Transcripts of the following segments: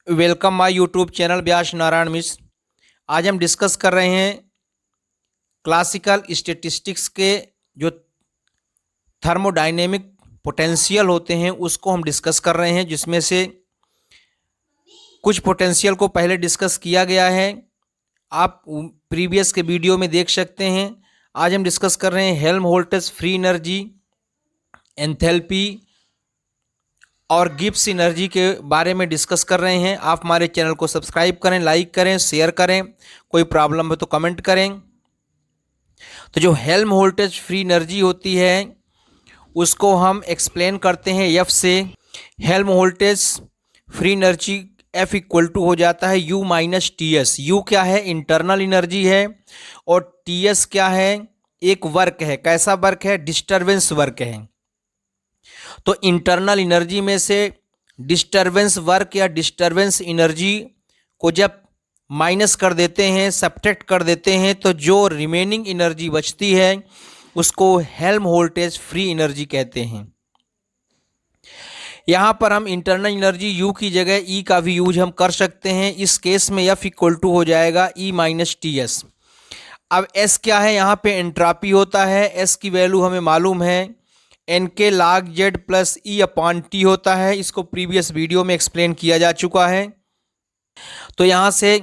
Welcome my YouTube channel व्यास नारायण मिश्र। आज हम discuss कर रहे हैं क्लासिकल स्टैटिस्टिक्स के जो थर्मोडायनेमिक पोटेंशियल होते हैं उसको हम डिस्कस कर रहे हैं, जिसमें से कुछ पोटेंशियल को पहले डिस्कस किया गया है, आप प्रीवियस के वीडियो में देख सकते हैं। आज हम डिस्कस कर रहे हैं हेल्महोल्ट्ज़ फ्री एनर्जी, एंथैल्पी और गिब्स एनर्जी के बारे में डिस्कस कर रहे हैं। आप हमारे चैनल को सब्सक्राइब करें, लाइक करें, शेयर करें, कोई प्रॉब्लम हो तो कमेंट करें। तो जो हेल्महोल्ट्ज़ फ्री एनर्जी होती है उसको हम एक्सप्लेन करते हैं एफ से। Helmholtz free energy F equal to हो जाता है U minus T S. U क्या है? इंटरनल एनर्जी है, और टी एस क्या है? एक वर्क है। कैसा वर्क है? डिस्टर्बेंस वर्क है। तो इंटरनल एनर्जी में से डिस्टर्बेंस वर्क या डिस्टर्बेंस एनर्जी को जब माइनस कर देते हैं, सब्ट्रैक्ट कर देते हैं, तो जो रिमेनिंग एनर्जी बचती है उसको हेल्महोल्ट्ज़ फ्री एनर्जी कहते हैं। यहाँ पर हम इंटरनल एनर्जी यू की जगह ई का भी यूज हम कर सकते हैं। इस केस में एफ इक्वल टू हो जाएगा ई माइनस टी एस। अब एस क्या है? यहाँ पे एंट्रापी होता है। एस की वैल्यू हमें मालूम है, N k log z plus E upon T होता है। इसको प्रीवियस वीडियो में एक्सप्लेन किया जा चुका है। तो यहाँ से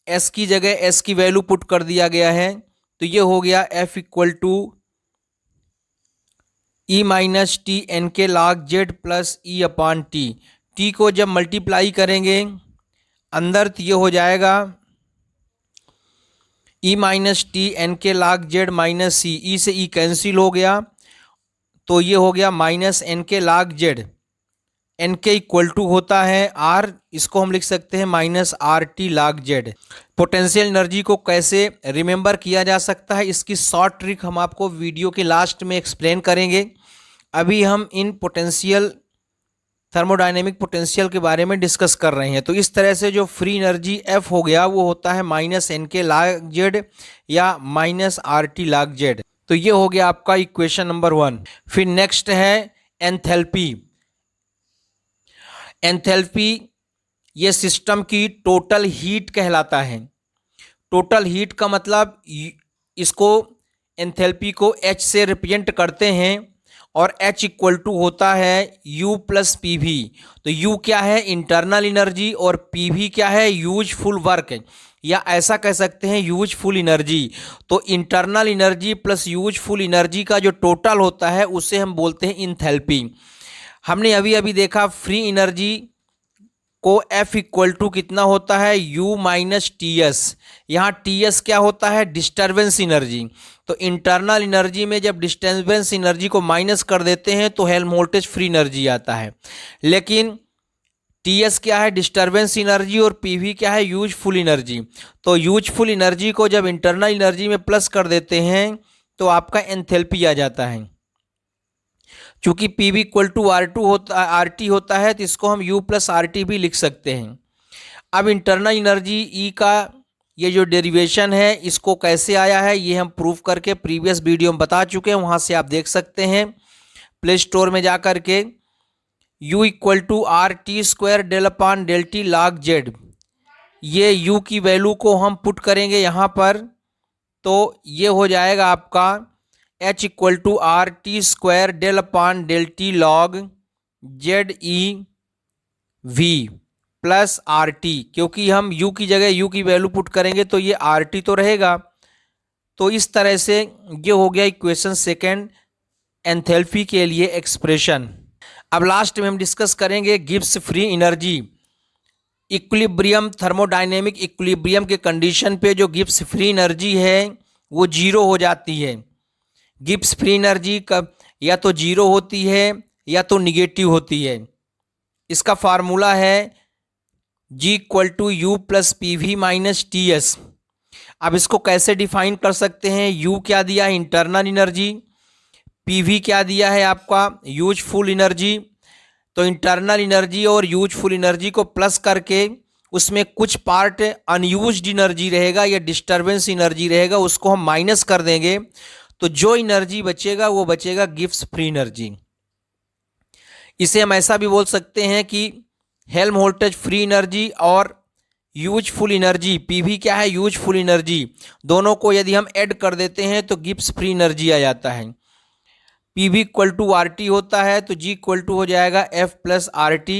एस की जगह एस की वैल्यू पुट कर दिया गया है, तो ये हो गया F equal to E minus T N k log z plus E upon T. T को जब मल्टीप्लाई करेंगे अंदर तो ये हो जाएगा E minus T N k log z minus C. E से ई कैंसिल हो गया, तो ये हो गया minus N k log z। N k equal to होता है आर, इसको हम लिख सकते हैं minus R T log z। Potential energy को कैसे रिमेंबर किया जा सकता है, इसकी शॉर्ट ट्रिक हम आपको वीडियो के लास्ट में एक्सप्लेन करेंगे। अभी हम इन पोटेंशियल थर्मोडायनेमिक पोटेंशियल के बारे में डिस्कस कर रहे हैं। तो इस तरह से जो फ्री एनर्जी एफ हो गया वो होता है minus N k log z या minus R T log z। तो ये हो गया आपका इक्वेशन नंबर 1। फिर नेक्स्ट है एंथैल्पी। एंथैल्पी ये सिस्टम की टोटल हीट कहलाता है। टोटल हीट का मतलब इसको एंथैल्पी को एच से रिप्रेजेंट करते हैं, और H इक्वल टू होता है U प्लस पी वी। तो U क्या है? इंटरनल एनर्जी, और पी वी क्या है? यूजफुल वर्क, या ऐसा कह सकते हैं यूजफुल एनर्जी। तो internal energy plus useful energy का जो टोटल होता है उसे हम बोलते हैं एंथैल्पी। हमने अभी अभी देखा फ्री एनर्जी को F इक्वल टू कितना होता है? U minus T S. यहाँ टी एस क्या होता है? Disturbance energy. तो इंटरनल एनर्जी में जब डिस्टर्बेंस एनर्जी को माइनस कर देते हैं तो हेल्महोल्ट्ज़ फ्री एनर्जी आता है। लेकिन टी एस क्या है? डिस्टर्बेंस एनर्जी, और पी वी क्या है? Useful energy. तो यूजफुल एनर्जी को जब इंटरनल एनर्जी में प्लस कर देते हैं तो आपका एंथैल्पी आ जाता है। चूंकि P V equal to R T होता है, तो इसको हम यू प्लस आर टी भी लिख सकते हैं। अब इंटरनल एनर्जी ई का ये जो डेरिवेशन है इसको कैसे आया है ये हम प्रूव करके प्रीवियस वीडियो में बता चुके हैं, वहाँ से आप देख सकते हैं प्ले स्टोर में जा कर के। u equal to R T square del upon del T log z। ये u की वैल्यू को हम पुट करेंगे यहाँ पर, तो ये हो जाएगा आपका h equal to R T square del upon del T log z E V plus R T. क्योंकि हम u की जगह u की वैल्यू पुट करेंगे तो ये आर टी तो रहेगा। तो इस तरह से ये हो गया इक्वेशन सेकेंड, एंथैल्पी के लिए एक्सप्रेशन। अब लास्ट में हम डिस्कस करेंगे Gibbs free energy. Equilibrium, thermodynamic equilibrium के कंडीशन पे जो गिब्स फ्री एनर्जी है वो जीरो हो जाती है। गिब्स फ्री एनर्जी कब या तो जीरो होती है या तो निगेटिव होती है। इसका फार्मूला है G equal to U plus P V minus T S. अब इसको कैसे डिफाइन कर सकते हैं? U क्या दिया है? Internal energy. पी वी क्या दिया है आपका? Useful energy. तो इंटरनल एनर्जी और यूजफुल एनर्जी को प्लस करके उसमें कुछ पार्ट अनयूज्ड एनर्जी रहेगा या डिस्टर्बेंस एनर्जी रहेगा, उसको हम माइनस कर देंगे, तो जो एनर्जी बचेगा वो बचेगा गिब्स फ्री एनर्जी। इसे हम ऐसा भी बोल सकते हैं कि हेल्महोल्ट्ज़ फ्री एनर्जी और यूजफुल एनर्जी, पीवी क्या है, यूजफुल एनर्जी, दोनों को यदि हम ऐड कर देते हैं तो गिब्स फ्री एनर्जी आ जाता है। PV equal to R T होता है तो जी इक्वल टू हो जाएगा एफ प्लस आर टी।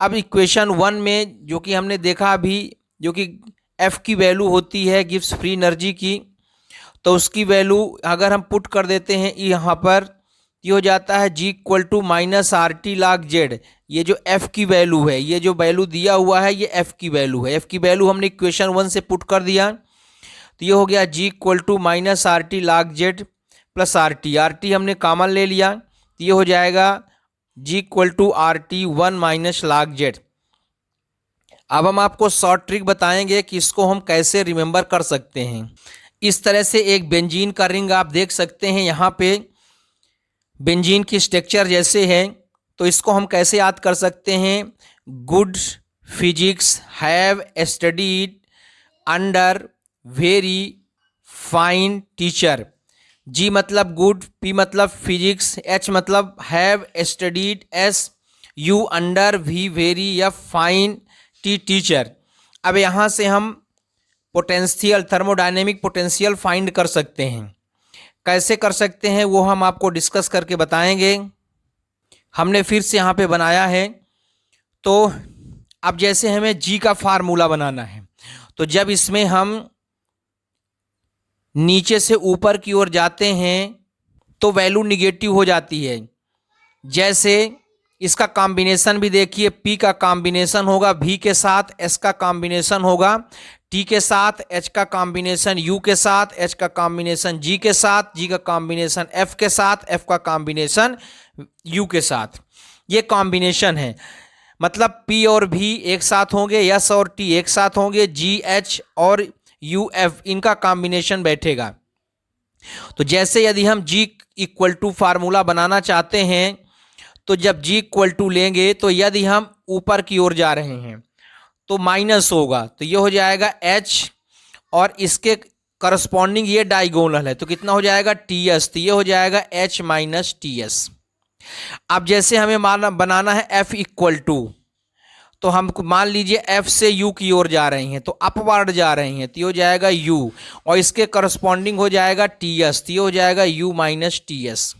अब इक्वेशन 1 में जो कि हमने देखा अभी, जो कि एफ की वैल्यू होती है गिब्स फ्री एनर्जी की, तो उसकी वैल्यू अगर हम पुट कर देते हैं यहाँ पर, ये हो जाता है G equal to minus R T log Z. ये जो एफ की वैल्यू है, ये जो वैल्यू दिया हुआ है, ये एफ की वैल्यू है। एफ की वैल्यू हमने इक्वेशन 1 से पुट कर दिया, तो ये हो गया G equal to minus R T log Z plus R T हमने कॉमन ले लिया, तो ये हो जाएगा G equal to R T 1 minus log Z. अब हम आपको शॉर्ट ट्रिक बताएंगे कि इसको हम कैसे रिमेंबर कर सकते हैं। इस तरह से एक बेंजीन का रिंग आप देख सकते हैं, यहाँ पे बेंजीन की स्ट्रक्चर जैसे है, तो इसको हम कैसे याद कर सकते हैं। Good physics have studied under very fine teacher. G मतलब गुड, पी मतलब फिजिक्स, एच मतलब have studied, S U under, V very या फाइन, टी टीचर। अब यहाँ से हम पोटेंशियल, थर्मोडायनेमिक पोटेंशियल फाइंड कर सकते हैं। कैसे कर सकते हैं वो हम आपको डिस्कस करके बताएंगे। हमने फिर से यहाँ पे बनाया है, तो अब जैसे हमें जी का फार्मूला बनाना है, तो जब इसमें हम नीचे से ऊपर की ओर जाते हैं तो वैल्यू निगेटिव हो जाती है। जैसे इसका कॉम्बिनेशन भी देखिए, P का कॉम्बिनेशन होगा V के साथ, S का कॉम्बिनेशन होगा T के साथ, H का कॉम्बिनेशन U के साथ, H का कॉम्बिनेशन G के साथ, G का कॉम्बिनेशन F के साथ, F का कॉम्बिनेशन U के साथ। ये कॉम्बिनेशन है, मतलब P और V एक साथ होंगे, S और T एक साथ होंगे, G H और U F इनका कॉम्बिनेशन बैठेगा। तो जैसे यदि हम G इक्वल टू फार्मूला बनाना चाहते हैं, तो जब G इक्वल टू लेंगे तो यदि हम ऊपर की ओर जा रहे हैं तो माइनस होगा, तो ये हो जाएगा H और इसके करस्पॉन्डिंग ये डायगोनल है, तो कितना हो जाएगा TS, तो ये हो जाएगा H माइनस TS। अब जैसे हमें बनाना है F इक्वल टू, तो हम मान लीजिए F से U की ओर जा रहे हैं, तो अपवर्ड जा रहे हैं, तो ये हो जाएगा U और इसके करस्पॉन्डिंग हो जाएगा TS, तो ये हो जाएगा U माइनस TS।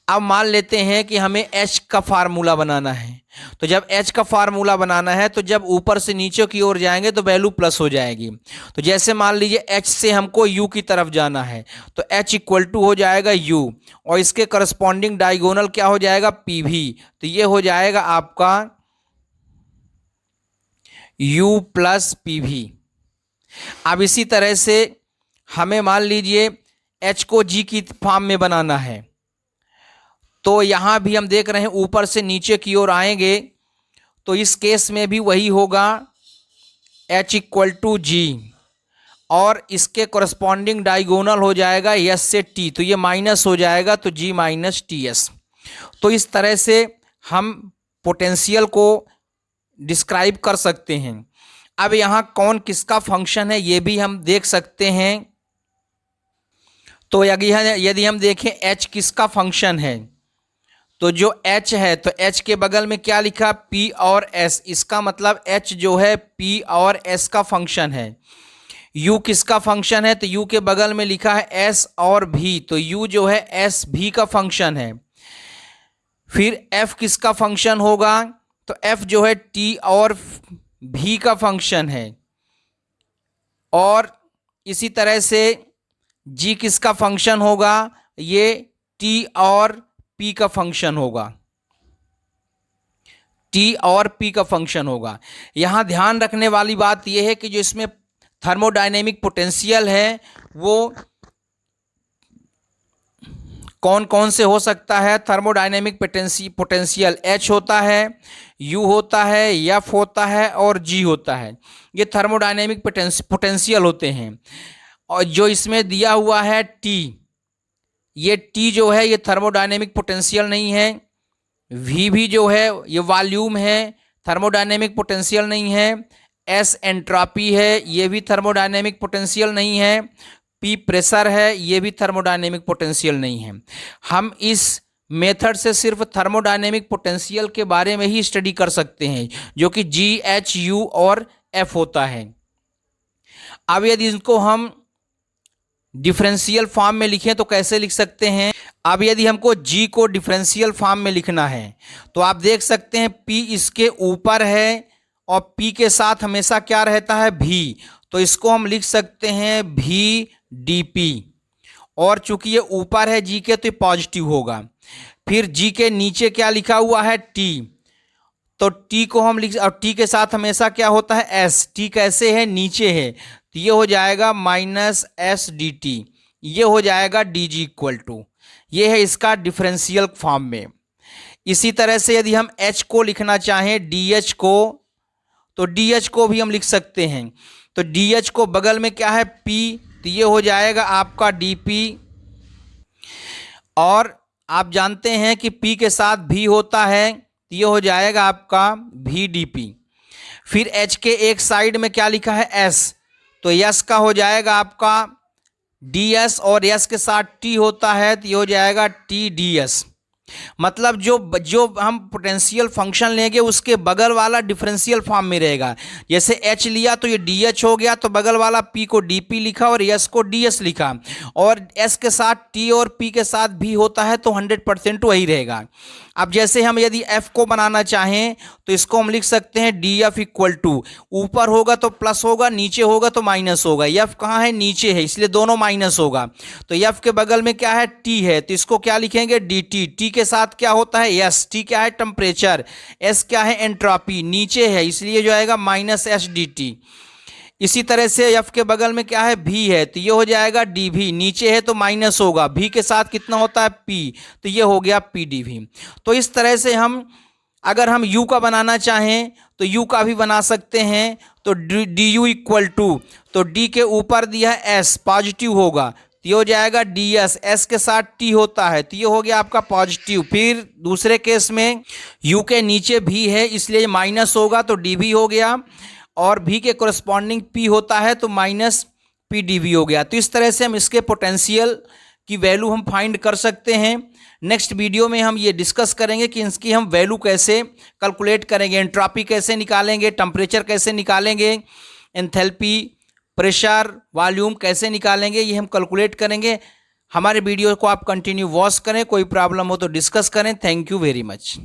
अब मान लेते हैं कि हमें H का फार्मूला बनाना है, तो जब H का फार्मूला बनाना है तो जब ऊपर से नीचे की ओर जाएंगे तो वैल्यू प्लस हो जाएगी। तो जैसे मान लीजिए H से हमको U की तरफ जाना है, तो H इक्वल टू हो जाएगा U और इसके करस्पॉन्डिंग डायगोनल क्या हो जाएगा PV, तो ये हो जाएगा आपका U प्लस PV। अब इसी तरह से हमें मान लीजिए H को G की फॉर्म में बनाना है, तो यहाँ भी हम देख रहे हैं ऊपर से नीचे की ओर आएंगे, तो इस केस में भी वही होगा H इक्वल टू G और इसके करस्पॉन्डिंग डायगोनल हो जाएगा S से T, तो ये माइनस हो जाएगा, तो G माइनस TS। तो इस तरह से हम पोटेंशियल को डिस्क्राइब कर सकते हैं। अब यहाँ कौन किसका फंक्शन है ये भी हम देख सकते हैं। तो यदि हम देखें H किसका फंक्शन है, तो जो H है तो H के बगल में क्या लिखा, P और S, इसका मतलब H जो है P और S का फंक्शन है। U किसका फंक्शन है, तो U के बगल में लिखा है S और V, तो U जो है S V का फंक्शन है। फिर F किसका फंक्शन होगा, तो F जो है T और V का फंक्शन है। और इसी तरह से G किसका फंक्शन होगा, ये T और P का फंक्शन होगा, T और P का फंक्शन होगा। यहां ध्यान रखने वाली बात यह है कि जो इसमें थर्मोडायनेमिक पोटेंशियल है वो कौन कौन से हो सकता है। थर्मोडायनेमिक पोटेंशियल H होता है, U होता है, F होता है और G होता है। ये थर्मोडायनेमिक पोटेंशियल होते हैं। और जो इसमें दिया हुआ है T, ये T जो है ये थर्मोडायनेमिक पोटेंशियल नहीं है। V भी जो है ये वॉल्यूम है, थर्मोडायनेमिक पोटेंशियल नहीं है। S एंट्रोपी है, ये भी थर्मोडायनेमिक पोटेंशियल नहीं है। P प्रेशर है, ये भी थर्मोडायनेमिक पोटेंशियल नहीं है। हम इस मेथड से सिर्फ थर्मोडायनेमिक पोटेंशियल के बारे में ही स्टडी कर सकते हैं, जो कि G, H, U और F होता है। अब यदि इनको हम डिफरेंशियल फॉर्म में लिखें तो कैसे लिख सकते हैं? अब यदि हमको G को डिफरेंशियल फॉर्म में लिखना है तो आप देख सकते हैं P इसके ऊपर है और P के साथ हमेशा क्या रहता है? V। तो इसको हम लिख सकते हैं V dP, और चूंकि ये ऊपर है G के तो ये पॉजिटिव होगा। फिर G के नीचे क्या लिखा हुआ है? T। तो T को हम लिख, और T के साथ हमेशा क्या होता है? S। T कैसे है? नीचे है, तो ये हो जाएगा माइनस एस डी टी, ये हो जाएगा डी जी इक्वल टू, ये है इसका डिफरेंशियल फॉर्म में। इसी तरह से यदि हम H को लिखना चाहें, डी एच को, तो डी एच को भी हम लिख सकते हैं। तो डी एच को बगल में क्या है? P, तो ये हो जाएगा आपका डी पी, और आप जानते हैं कि P के साथ V होता है, तो ये हो जाएगा आपका वी डी पी। फिर H के एक साइड में क्या लिखा है? S, तो यस का हो जाएगा आपका डी एस, और यस के साथ टी होता है तो ये हो जाएगा टी डी एस। मतलब जो हम पोटेंशियल फंक्शन लेंगे उसके बगल वाला डिफरेंशियल फॉर्म में रहेगा। जैसे H लिया तो ये DH हो गया, तो बगल वाला P को DP लिखा और S को DS लिखा, और S के साथ T और P के साथ भी होता है तो 100% वही रहेगा। अब जैसे हम यदि F को बनाना चाहें तो इसको हम लिख सकते हैं DF इक्वल टू, ऊपर होगा तो प्लस होगा, नीचे होगा तो माइनस होगा। F कहाँ है? नीचे है, इसलिए दोनों माइनस होगा। तो F के बगल में क्या है? T है, तो इसको क्या लिखेंगे? DT। T के साथ क्या होता है? S। T क्या है? टेम्परेचर। S क्या है? एंट्रोपी। नीचे है इसलिए जो आएगा माइनस एस डी टी। इसी तरह से F के बगल में क्या है? V है, तो ये हो जाएगा DV। नीचे है तो माइनस होगा, V के साथ कितना होता है? P, तो ये हो गया PdV। तो इस तरह से हम अगर हम U का बनाना चाहें तो U का भी बना सकते हैं। तो DU इक्वल टू, तो D के ऊपर दिया है S, पॉजिटिव होगा, तो ये हो जाएगा DS। S के साथ T होता है, तो ये हो गया आपका पॉजिटिव। फिर दूसरे केस में U के नीचे V है इसलिए माइनस होगा, तो DV हो गया, और V के कोरस्पॉन्डिंग P होता है तो माइनस PdV हो गया। तो इस तरह से हम इसके पोटेंशियल की वैल्यू हम फाइंड कर सकते हैं। नेक्स्ट वीडियो में हम ये डिस्कस करेंगे कि इसकी हम वैल्यू कैसे कैलकुलेट करेंगे, एंट्रोपी कैसे निकालेंगे, टेम्परेचर कैसे निकालेंगे, एंथैल्पी, प्रेशर, वॉल्यूम कैसे निकालेंगे, ये हम कैलकुलेट करेंगे। हमारे वीडियो को आप कंटिन्यू वॉच करें, कोई प्रॉब्लम हो तो डिस्कस करें। Thank you very much.